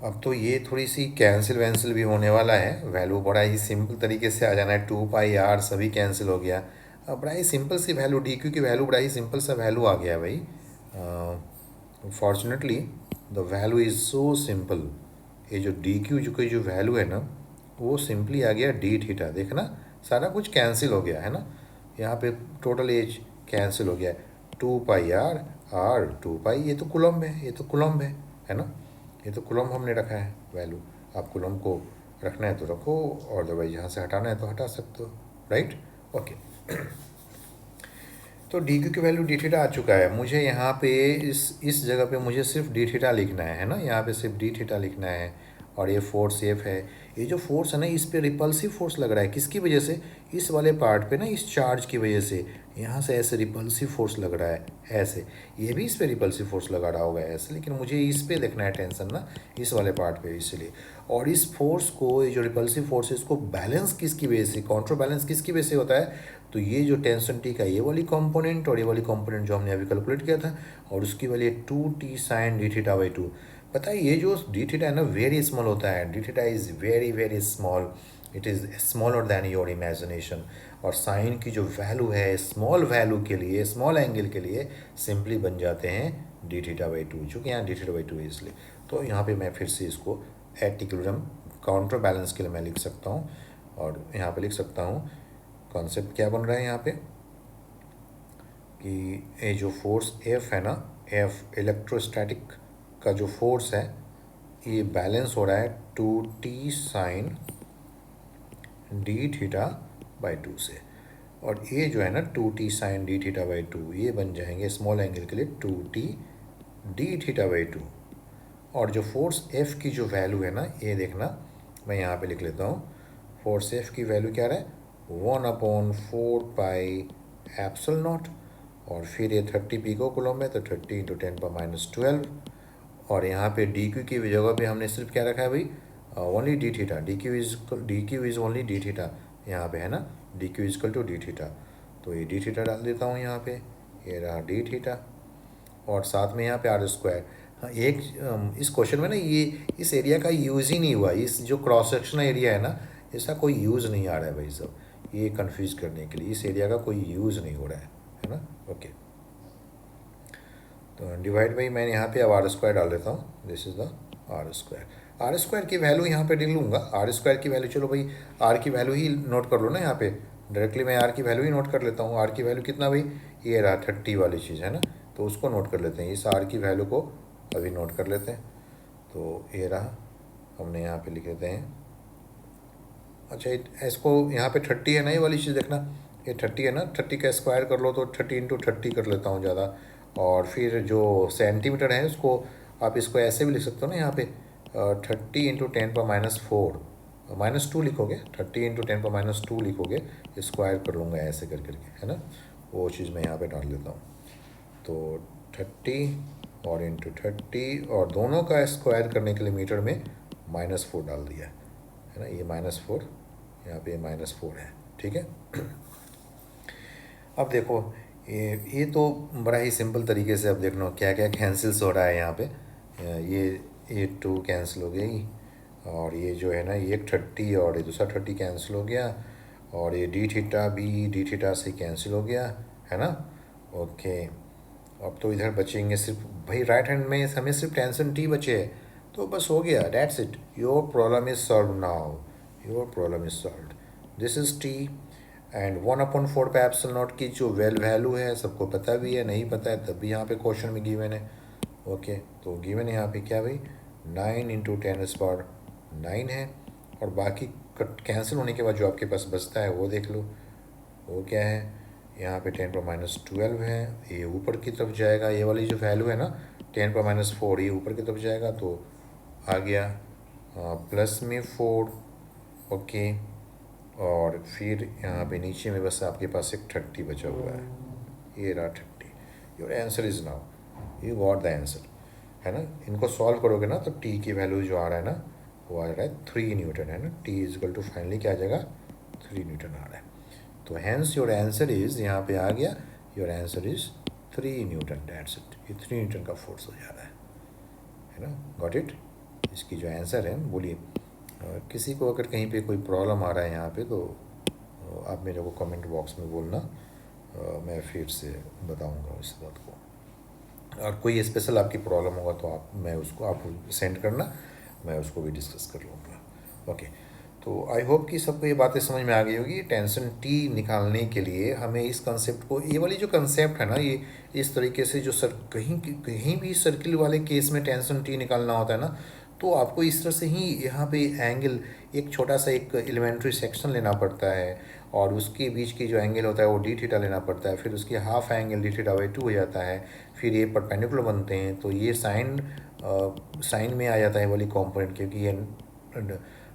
अब तो ये थोड़ी सी कैंसिल वैंसिल भी होने वाला है, वैल्यू बड़ा ही सिंपल तरीके से आ जाना है, 2 पाई आर सभी कैंसिल हो गया। अब बड़ा ही सिंपल सी वैल्यू, डी क्यू की वैल्यू बड़ा ही सिंपल सा वैल्यू आ गया भाई। Fortunately the value is so simple. ये जो डी क्यू जो वैल्यू है ना, वो सिंपली आ गया डी थीटा। देखना सारा कुछ कैंसिल हो गया है ना, यहाँ पे टोटल एज कैंसिल हो गया, 2 पाई आर, आर 2 पाई, ये तो कुलम्ब है, ये तो कुलम्ब है ना, ये तो कुलम्ब हमने रखा है वैल्यू। आप कुलम्ब को रखना है तो रखो, और अदरवाइज यहाँ से हटाना है तो हटा सकते हो, राइट, ओके। तो डी क्यू की वैल्यू डी थीटा आ चुका है। मुझे यहाँ पे इस जगह पे मुझे सिर्फ डी थीटा लिखना है ना, यहाँ पे सिर्फ डी थीटा लिखना है। और ये फोर्स एफ है, ये जो फोर्स है ना, इस पे रिपल्सिव फोर्स लग रहा है, किसकी वजह से, इस वाले पार्ट पे ना, इस चार्ज की वजह से। यहाँ से ऐसे रिपल्सिव फोर्स लग रहा है ऐसे, ये भी इस पे रिपल्सिव फोर्स लगा रहा होगा ऐसे, लेकिन मुझे इस पे देखना है टेंशन ना, इस वाले पार्ट पे, इसलिए। और इस फोर्स को, ये जो रिपल्सिव फोर्स है, इसको बैलेंस किसकी वजह से, काउंटर बैलेंस किसकी वजह से होता है, तो ये जो टेंशन टी का ये वाली कंपोनेंट और ये वाली कंपोनेंट जो हमने अभी कैलकुलेट किया था, और उसकी वाली 2t sign D theta by 2। पता है ये जो डी थीटा है ना, वेरी स्मॉल होता है, D theta is very very small, it is smaller than your imagination. और साइन की जो वैल्यू है स्मॉल वैल्यू के लिए, स्मॉल एंगल के लिए सिंपली बन जाते हैं डी थीटा बाई 2, चूँकि यहाँ डी थीटा बाई 2 है इसलिए। तो यहाँ पे मैं फिर से इसको एट इक्विलिब्रियम काउंटर बैलेंस के लिए मैं लिख सकता हूँ, और यहाँ पे लिख सकता हूँ कॉन्सेप्ट क्या बन रहा है यहाँ पे, कि ये जो फोर्स एफ है ना, एफ इलेक्ट्रोस्टैटिक का जो फोर्स है, ये बैलेंस हो रहा है 2t sign D theta by 2 से। और ये जो है ना 2t sign D theta by 2, ये बन जाएंगे स्मॉल एंगल के लिए 2t डी थीटा बाई 2। और जो फोर्स एफ की जो वैल्यू है ना, ये देखना मैं यहाँ पे लिख लेता हूँ, फोर्स एफ की वैल्यू क्या रहा है 1/4 पाई एप्सिलॉन नॉट, और फिर ये 30 पिको कूलम है तो 30 × 10⁻12। और यहाँ पे डी क्यू की जगह पे हमने सिर्फ क्या रखा है भाई, only D theta, D Q is only D theta यहाँ पे है ना, D Q is equal to D theta. तो ये डी थीटा डाल देता हूँ यहाँ पे, ये रहा डी थीटा, और साथ में यहाँ पे आर स्क्वायर। हाँ एक इस क्वेश्चन में ना ये इस एरिया का यूज़ ही नहीं हुआ, इस जो क्रॉस सेक्शनल एरिया है ना, इसका कोई यूज़ नहीं आ रहा है भाई सब, ये कंफ्यूज करने के लिए इस एरिया का कोई यूज़ नहीं हो रहा है ना। ओके, तो डिवाइड बाई मैं यहाँ पे अब आर स्क्वायर डाल देता हूँ, this is the R square. R square की वैल्यू यहाँ पे ले लूँगा, आर स्क्वायर की वैल्यू, चलो भाई आर की वैल्यू ही नोट कर लो ना यहाँ पे, डायरेक्टली मैं आर की वैल्यू ही नोट कर लेता हूँ। आर की वैल्यू कितना भाई, ये रहा 30 वाली चीज़ है ना, तो उसको नोट कर लेते हैं, इस आर की वैल्यू को अभी नोट कर लेते हैं। तो ये रहा, हमने यहाँ पे लिख लेते हैं। अच्छा इसको यहाँ पे 30 है ना, ये वाली चीज़ देखना, ये 30 है ना, 30 का स्क्वायर कर लो तो 30 × 30 कर लेता हूँ ज़्यादा। और फिर जो सेंटीमीटर है उसको आप इसको ऐसे भी लिख सकते हो ना यहाँ पे, 30 × 10⁻⁴ -2 लिखोगे, 30 × 10⁻2 लिखोगे, स्क्वायर कर लूँगा ऐसे कर करके है ना, वो चीज़ मैं यहाँ पे डाल देता हूँ। तो 30 और इंटू 30, और दोनों का स्क्वायर करने के लिए मीटर में -4 डाल दिया है ना, ये -4 यहाँ पे -4 है, ठीक है। अब देखो ये तो बड़ा ही सिंपल तरीके से, अब देखना क्या क्या कैंसिल्स हो रहा है यहाँ पे, ये 2 कैंसिल हो गई, और ये जो है ना ये 30 और ये दूसरा 30 कैंसिल हो गया, और ये डी थीटा भी डी थीटा से कैंसिल हो गया है ना। ओके, अब तो इधर बचेंगे सिर्फ भाई राइट हैंड में हमें सिर्फ टेंशन टी बचे है, तो बस हो गया, that's it, your problem is solve now, your problem is solve, this is T. And 1/4 पे एप्सिलॉन नॉट की जो वैल्यू है सबको पता भी है, नहीं पता है तब भी यहाँ पे क्वेश्चन में गिवन है। ओके, तो गिवन है यहाँ पे क्या भाई, 9 × 10⁻9 है, और बाकी कैंसिल होने के बाद जो आपके पास बचता है वो देख लो, वो क्या है, यहाँ पे 10⁻12 है, ये ऊपर की तरफ जाएगा, ये वाली जो वैल्यू है ना 10⁻4 ये ऊपर की तरफ जाएगा, तो आ गया प्लस में 4। ओके, और फिर यहाँ पे नीचे में बस आपके पास एक 30 बचा हुआ है, ये रहा 30। Your answer is now, you got the answer है ना। इनको सॉल्व करोगे ना तो टी की वैल्यू जो आ रहा है ना वो आ रहा है 3 न्यूटन है ना, टी इजकल टू फाइनली क्या आ जाएगा 3 न्यूटन आ रहा है। तो हैंस योर आंसर इज, यहाँ पे आ गया, your answer is 3 Newton, that's it, ये 3 न्यूटन का फोर्स हो जा रहा है ना, गॉट इट। इसकी जो आंसर है बोलिए, किसी को अगर कहीं पे कोई प्रॉब्लम आ रहा है यहाँ पे तो आप मेरे को कमेंट बॉक्स में बोलना, मैं फिर से बताऊँगा इस बात को, और कोई स्पेशल आपकी प्रॉब्लम होगा तो मैं उसको आप सेंड करना, मैं उसको भी डिस्कस कर लूँगा। ओके, तो आई होप कि सबको ये बातें समझ में आ गई होगी। टेंशन टी निकालने के लिए हमें इस कंसेप्ट को, ये वाली जो कंसेप्ट है ना, ये इस तरीके से जो कहीं कहीं भी सर्किल वाले केस में टेंशन टी निकालना होता है ना, तो आपको इस तरह से ही यहाँ पे एंगल, एक छोटा सा एक एलिमेंट्री सेक्शन लेना पड़ता है, और उसके बीच की जो एंगल होता है वो डी थीटा लेना पड़ता है, फिर उसकी half angle D theta by 2 हो जाता है, फिर ये परपेंडिकुलर बनते हैं, तो ये साइन में आ जाता है वाली कॉम्पोनेंट, क्योंकि ये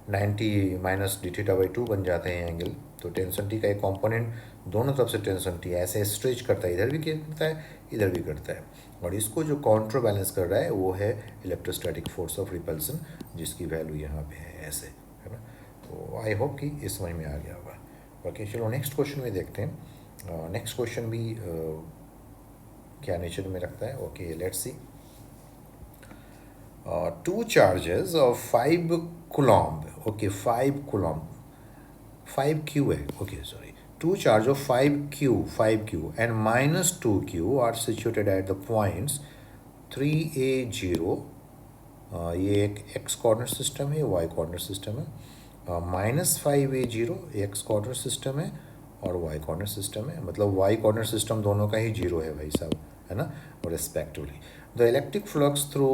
90 माइनस डी थीटा बाई 2 बन जाते हैं एंगल। तो टेंशन टी का एक कॉम्पोनेंट दोनों तरफ से टेंशन टी ऐसे स्ट्रेच करता है, इधर भी करता है इधर भी करता है, और इसको जो काउंटर बैलेंस कर रहा है वो है इलेक्ट्रोस्टैटिक फोर्स ऑफ रिपल्सन, जिसकी वैल्यू यहाँ पे है ऐसे, है ना। तो आई होप कि इस समझ में आ गया होगा। ओके, चलो नेक्स्ट क्वेश्चन में देखते हैं। नेक्स्ट क्वेश्चन भी क्या नेचर में रखता है। Okay, let's see. Two charges of 5 coulomb, okay, 5 coulomb, 5q है, okay, sorry, two charge of 5q and -2q are situated at the points 3a0, ये एक x कोऑर्डिनेट सिस्टम है, y कोऑर्डिनेट सिस्टम है, -5a0 x कोऑर्डिनेट सिस्टम है और y कोऑर्डिनेट सिस्टम है, मतलब y कोऑर्डिनेट सिस्टम दोनों का ही 0 है भाई साहब, है ना, और respectively the electric flux through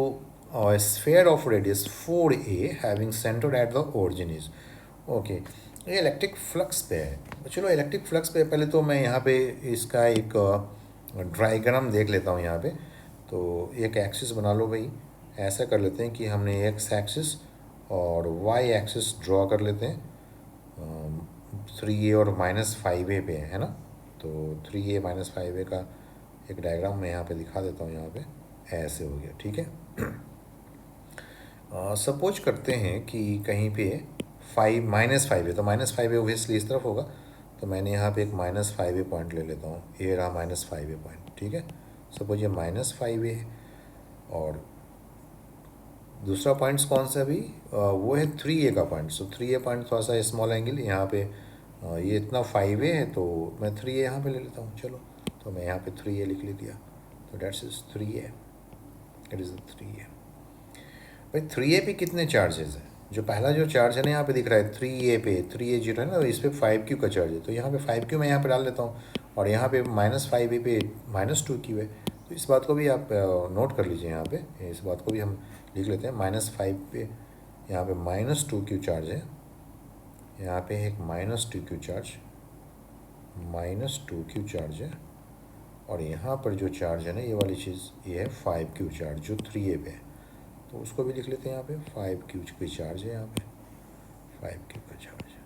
a sphere of radius 4a having centered at the origin is, okay, ये इलेक्ट्रिक फ्लक्स पे है। चलो इलेक्ट्रिक फ्लक्स पे पहले तो मैं यहाँ पे इसका एक डायग्राम देख लेता हूँ यहाँ पे। तो एक एक्सिस बना लो भाई, ऐसा कर लेते हैं कि हमने एक्स एक्सिस और वाई एक्सिस ड्रॉ कर लेते हैं, 3a और -5a पे है ना। तो 3a -5a का एक डायग्राम मैं यहाँ पे दिखा देता हूँ। यहाँ पे ऐसे हो गया, ठीक है। सपोज करते हैं कि कहीं पे -5 है, तो -5a ओबियसली इस तरफ होगा। तो मैंने यहाँ पे एक -5a पॉइंट ले लेता हूँ। ये रहा -5a पॉइंट, ठीक है। सपोज ये -5a है और दूसरा पॉइंट्स कौन सा अभी वो है 3a का पॉइंट। सो 3a पॉइंट थोड़ा सा स्मॉल एंगल यहाँ पे ये इतना 5a है, तो मैं 3a यहाँ पे ले लेता हूँ। चलो, तो मैं यहाँ पे 3a लिख ले दिया। तो dates is 3a, it is 3a। भाई 3a पे कितने चार्जेस हैं? जो पहला जो चार्ज है ना यहाँ पे दिख रहा है 3a पे, 3a जीरो है ना, इस पर 5q का चार्ज है। तो यहाँ पे 5q मैं यहाँ पे डाल देता हूँ और यहाँ पे -5a पे -2q है। तो इस बात को भी आप नोट कर लीजिए। यहाँ पे इस बात को भी हम लिख लेते हैं। -5 पे यहाँ पे -2q चार्ज है, यहाँ पे एक -2q चार्ज, -2q चार्ज है। और यहाँ पर जो चार्ज है ना ये वाली चीज़, ये है 5q चार्ज जो 3a पे है। तो उसको भी लिख लेते हैं। यहाँ पे 5q की चार्ज है, यहाँ पे 5q का चार्ज है।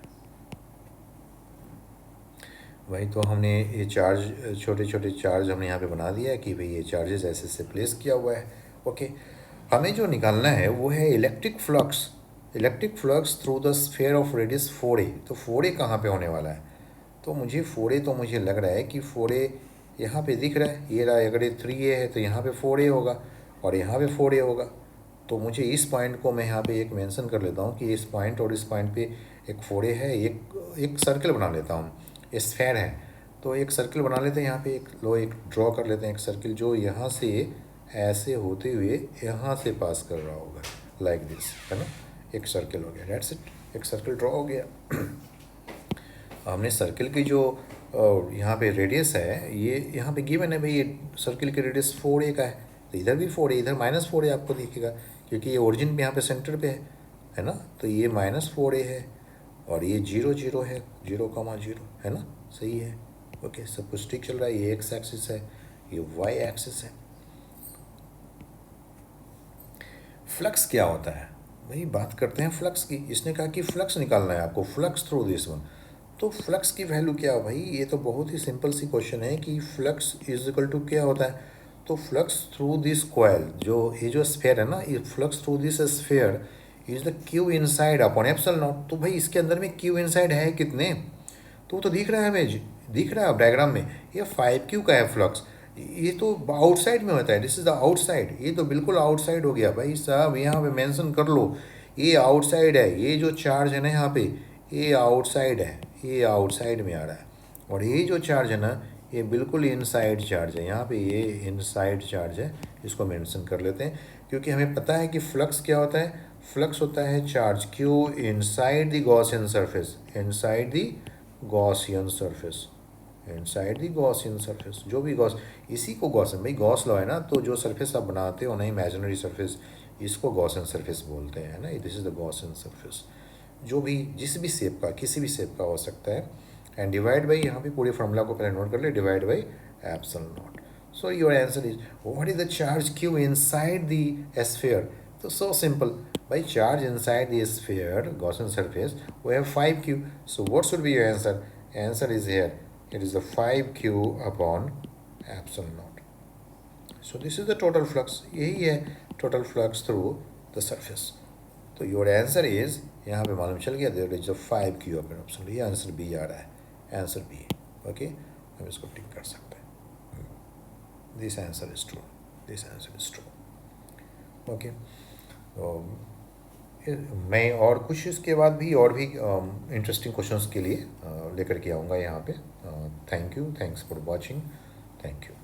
वही तो हमने ये चार्ज, छोटे छोटे चार्ज हमने यहाँ पे बना दिया है कि भाई ये चार्जेस ऐसे से प्लेस किया हुआ है। ओके, हमें जो निकालना है वो है electric flux. Electric flux through the sphere of radius 4a। तो 4a कहाँ पे होने वाला है? तो मुझे 4a, तो मुझे लग रहा है कि 4a यहाँ पे दिख रहा है। ये रहा, अगर ये 3a है तो यहाँ पे 4a होगा और यहाँ पे 4a होगा। तो मुझे इस पॉइंट को मैं यहाँ पे एक मेंशन कर लेता हूँ कि इस पॉइंट और इस पॉइंट पे एक 4a है। एक सर्कल बना लेता हूँ, स्फेयर है। तो एक सर्कल बना लेते हैं यहाँ पे, एक ड्रॉ कर लेते हैं एक सर्कल जो यहाँ से ऐसे होते हुए यहाँ से पास कर रहा होगा, लाइक दिस, है ना। एक सर्कल हो गया, डेट्स इट, एक सर्कल ड्रॉ हो गया। हमने सर्कल की जो यहाँ पे रेडियस है, ये यहाँ पे गिवन है भाई, ये सर्कल की रेडियस 4a का है। तो इधर भी 4a, इधर -4a आपको दिखेगा क्योंकि ये ओरिजिन पे यहाँ पे सेंटर पे है ना। तो ये -4a है और ये 0 0 है, 0,0 है ना, सही है। ओके, सब कुछ ठीक चल रहा है। ये एक्स एक्सिस है, ये वाई एक्सिस है। फ्लक्स क्या होता है भाई? बात करते हैं फ्लक्स की। इसने कहा कि फ्लक्स निकालना है आपको, फ्लक्स थ्रू दिस वन। तो फ्लक्स की वैल्यू क्या है भाई? ये तो बहुत ही सिंपल सी क्वेश्चन है कि फ्लक्स इज इक्वल टू क्या होता है। तो फ्लक्स थ्रू दिस कॉइल, जो ये जो स्फेयर है ना, ये flux through this sphere is the Q inside upon epsilon not. तो भाई इसके अंदर में क्यू इनसाइड है कितने? तो वो तो दिख रहा है हमें, दिख रहा है डायग्राम में, ये 5q का है फ्लक्स। ये तो आउटसाइड में होता है, दिस इज द आउटसाइड। ये तो बिल्कुल आउटसाइड हो गया भाई साहब, यहाँ पे मेंशन कर लो, ये आउटसाइड है। ये जो चार्ज है ना यहाँ पे, ये आउटसाइड है, ये आउटसाइड में आ रहा है। और ये जो चार्ज है ना, ये बिल्कुल इनसाइड चार्ज है। यहाँ पे ये इनसाइड चार्ज है, इसको मेंशन कर लेते हैं क्योंकि हमें पता है कि फ्लक्स क्या होता है। फ्लक्स होता है charge Q inside the Gaussian surface, inside the Gaussian surface, inside the Gaussian surface. जो भी गॉस, इसी को गॉसियन, भाई गॉस लॉ है ना, तो जो सरफेस आप बनाते हो ना इमेजिनरी सरफेस, इसको गॉसियन सरफेस बोलते हैं ना। This is the Gaussian surface. जो भी जिस भी शेप का, किसी भी शेप का हो सकता है। एंड डिवाइड बाई, यहाँ पे पूरे फॉर्मूला को पहले नोट कर ले, divide by epsilon not. So your answer is what is the charge Q inside the sphere. तो सो सिंपल भाई, charge inside the sphere Gaussian surface we have 5q. So what should be your answer? Answer is here. It is the 5q upon epsilon naught. So this is the total flux. यही है total flux through the surface. तो your answer is, यहाँ पे मालूम चल गया, there is a 5q upon epsilon। ये आंसर बी आ रहा है, आंसर बी। ओके, हम इसको टिक कर सकते हैं। This answer is true. This answer is true. Okay, तो मैं और कुछ इसके बाद भी और भी इंटरेस्टिंग क्वेश्चंस के लिए लेकर के आऊँगा यहाँ पे। Thank you, thanks for watching, thank you.